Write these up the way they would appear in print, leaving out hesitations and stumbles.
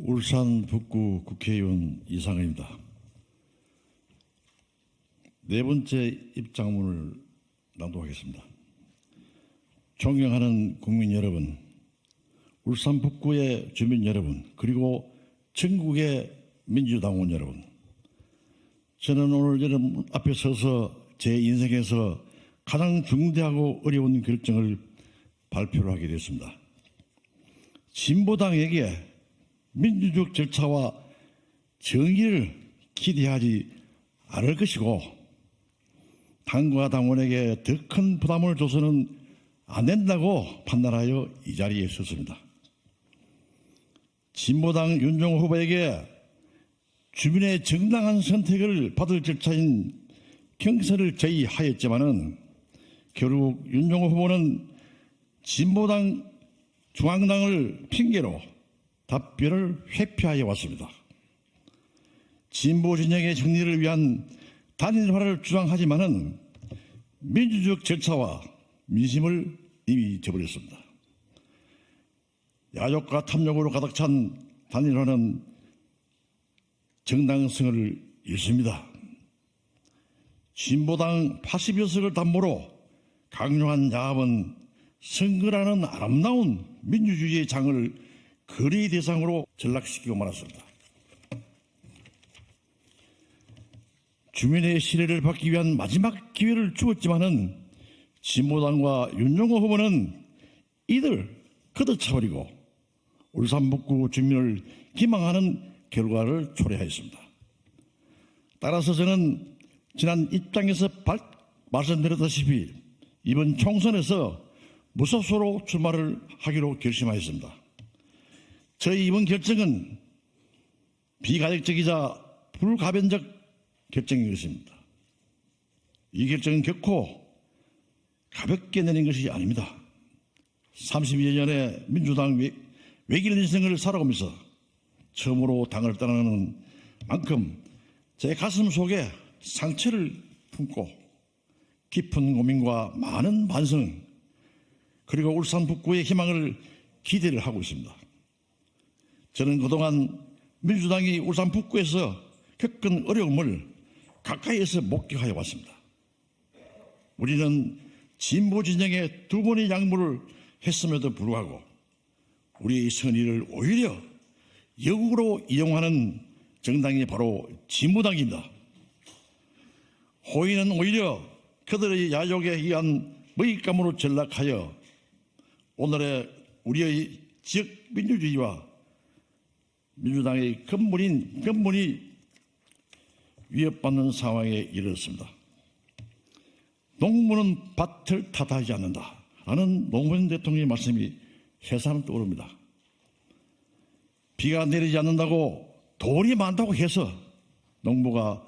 울산 북구 국회의원 이상입니다. 네 번째 입장문을 낭독하겠습니다. 존경하는 국민 여러분, 울산 북구의 주민 여러분, 그리고 전국의 민주당원 여러분, 저는 오늘 여러분 앞에 서서 제 인생에서 가장 중대하고 어려운 결정을 발표를 하게 됐습니다. 진보당에게 민주적 절차와 정의를 기대하지 않을 것이고 당과 당원에게 더 큰 부담을 줘서는 안 된다고 판단하여 이 자리에 섰습니다. 진보당 윤종호 후보에게 주민의 정당한 선택을 받을 절차인 경선을 제의하였지만은 결국 윤종호 후보는 진보당 중앙당을 핑계로 답변을 회피하여 왔습니다. 진보 진영의 정리를 위한 단일화를 주장하지만은 민주적 절차와 민심을 이미 저버렸습니다. 야욕과 탐욕으로 가득 찬 단일화는 정당성을 잃습니다. 진보당 80여 석을 담보로 강요한 야합은 선거라는 아름다운 민주주의의 장을 거리 대상으로 전락시키고 말았습니다. 주민의 신뢰를 받기 위한 마지막 기회를 주었지만은 진보당과 윤종호 후보는 이들 걷어차버리고 울산 북구 주민을 기망하는 결과를 초래하였습니다. 따라서 저는 지난 입장에서 말씀드렸다시피 이번 총선에서 무소속으로 출마를 하기로 결심하였습니다. 저희 이번 결정은 비가역적이자 불가변적 결정인 것입니다. 이 결정은 결코 가볍게 내린 것이 아닙니다. 32여 년의 민주당 외길 인생을 살아오면서 처음으로 당을 떠나는 만큼 제 가슴 속에 상처를 품고 깊은 고민과 많은 반성 그리고 울산 북구의 희망을 기대를 하고 있습니다. 저는 그동안 민주당이 울산 북구에서 겪은 어려움을 가까이에서 목격하여 왔습니다. 우리는 진보 진영에 두 번의 양보를 했음에도 불구하고 우리의 선의를 오히려 역으로 이용하는 정당이 바로 진보당입니다. 호의는 오히려 그들의 야욕에 의한 먹잇감으로 전락하여 오늘의 우리의 지역 민주주의와 민주당의 근본이 위협받는 상황에 이르렀습니다. 농부는 밭을 탓하지 않는다라는 노무현 대통령의 말씀이 새삼 떠오릅니다. 비가 내리지 않는다고 돈이 많다고 해서 농부가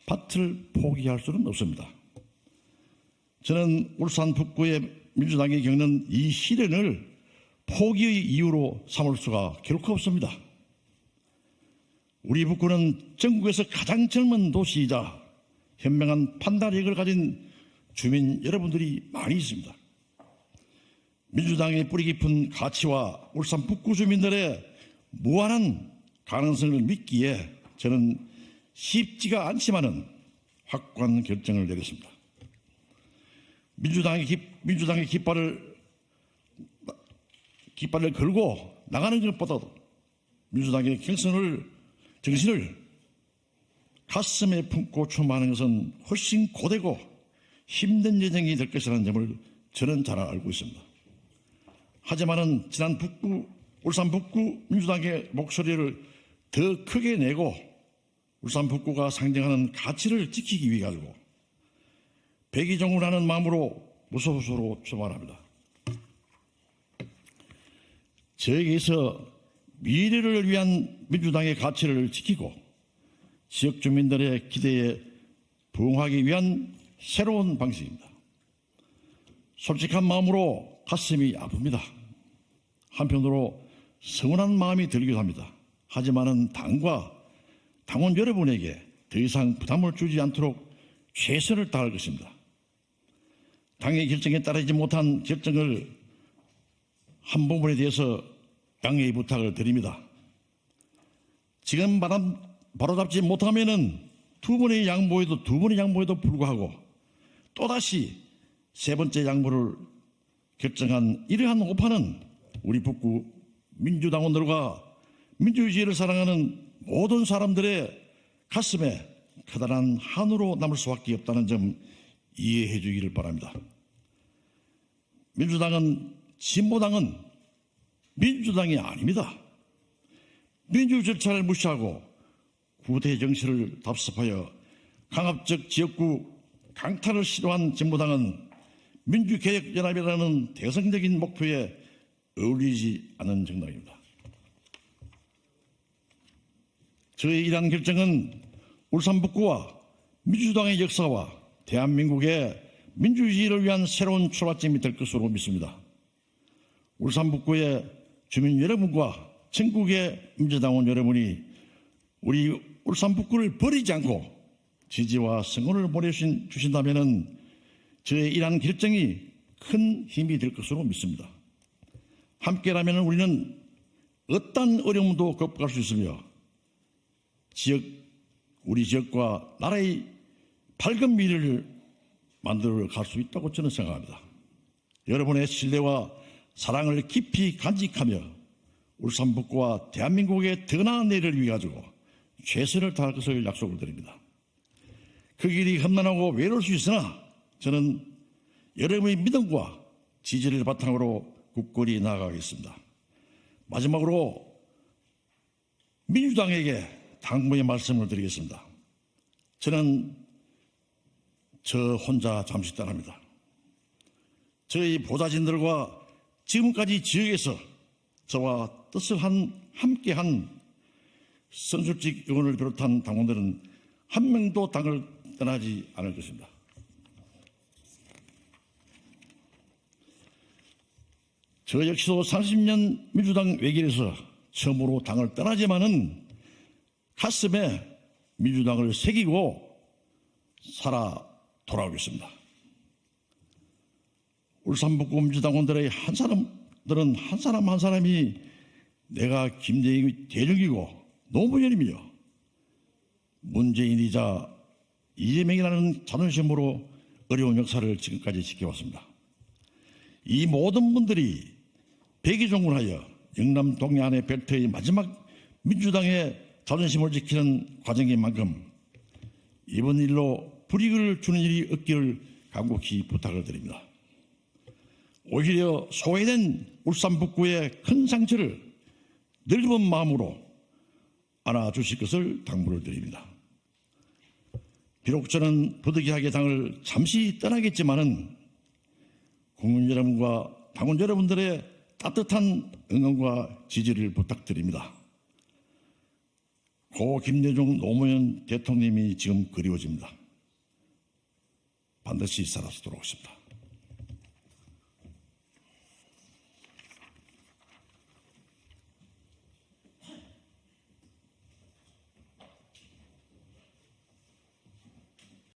밭을 포기할 수는 없습니다. 저는 울산 북구의 민주당이 겪는 이 시련을 포기의 이유로 삼을 수가 결코 없습니다. 우리 북구는 전국에서 가장 젊은 도시이자 현명한 판단력을 가진 주민 여러분들이 많이 있습니다. 민주당의 뿌리 깊은 가치와 울산 북구 주민들의 무한한 가능성을 믿기에 저는 쉽지가 않지만은 확고한 결정을 내렸습니다. 민주당의 깃발을 걸고 나가는 것보다도 민주당의 정신을 가슴에 품고 출마하는 것은 훨씬 고되고 힘든 여정이 될 것이라는 점을 저는 잘 알고 있습니다. 하지만은 지난 울산 북구 민주당의 목소리를 더 크게 내고 울산 북구가 상징하는 가치를 지키기 위해 가지고 백의종군하는 마음으로 무소속으로 출마합니다. 저에게서 미래를 위한 민주당의 가치를 지키고 지역 주민들의 기대에 부응하기 위한 새로운 방식입니다. 솔직한 마음으로 가슴이 아픕니다. 한편으로 서운한 마음이 들기도 합니다. 하지만은 당과 당원 여러분에게 더 이상 부담을 주지 않도록 최선을 다할 것입니다. 당의 결정에 따르지 못한 결정을 한 부분에 대해서 양해의 부탁을 드립니다. 지금 바로잡지 못하면은 두 번의 양보에도 불구하고 또다시 세 번째 양보를 결정한 이러한 오판은 우리 북구 민주당원들과 민주주의를 사랑하는 모든 사람들의 가슴에 커다란 한으로 남을 수밖에 없다는 점 이해해 주기를 바랍니다. 민주당은 진보당은 민주당이 아닙니다. 민주 절차를 무시하고 구대 정치를 답습하여 강압적 지역구 강탈을 시도한 진보당은 민주개혁연합이라는 대성적인 목표에 어울리지 않는 정당입니다. 저의 이러한 결정은 울산 북구와 민주당의 역사와 대한민국의 민주주의를 위한 새로운 출발점이 될 것으로 믿습니다. 울산 북구의 주민 여러분과 전국의 민주당원 여러분이 우리 울산 북구를 버리지 않고 지지와 성원을 보내주신다면 저의 이러한 결정이 큰 힘이 될 것으로 믿습니다. 함께라면 우리는 어떤 어려움도 극복할 수 있으며 우리 지역과 나라의 밝은 미래를 만들어 갈 수 있다고 저는 생각합니다. 여러분의 신뢰와 사랑을 깊이 간직하며 울산 북구와 대한민국의 더 나은 내일을 위해 가지고 최선을 다할 것을 약속을 드립니다. 그 길이 험난하고 외로울 수 있으나 저는 여러분의 믿음과 지지를 바탕으로 굳건히 나아가겠습니다. 마지막으로 민주당에게 당부의 말씀을 드리겠습니다. 저는 저 혼자 잠시 떠납니다. 저희 보좌진들과 지금까지 지역에서 저와 뜻을 함께한 선출직 의원을 비롯한 당원들은 한 명도 당을 떠나지 않을 것입니다. 저 역시도 30년 민주당 외길에서 처음으로 당을 떠나지만은 가슴에 민주당을 새기고 살아 돌아오겠습니다. 울산 북구 민주당원들의 한 사람 한 사람이 내가 김대중이 대중이고 노무현이며 문재인이자 이재명이라는 자존심으로 어려운 역사를 지금까지 지켜왔습니다. 이 모든 분들이 백의종군하여 영남 동해안의 벨트의 마지막 민주당의 자존심을 지키는 과정인 만큼 이번 일로 불이익을 주는 일이 없기를 간곡히 부탁을 드립니다. 오히려 소외된 울산 북구의 큰 상처를 넓은 마음으로 안아주실 것을 당부를 드립니다. 비록 저는 부득이하게 당을 잠시 떠나겠지만은 국민 여러분과 당원 여러분들의 따뜻한 응원과 지지를 부탁드립니다. 고 김대중 노무현 대통령이 지금 그리워집니다. 반드시 살아서 돌아오십니다.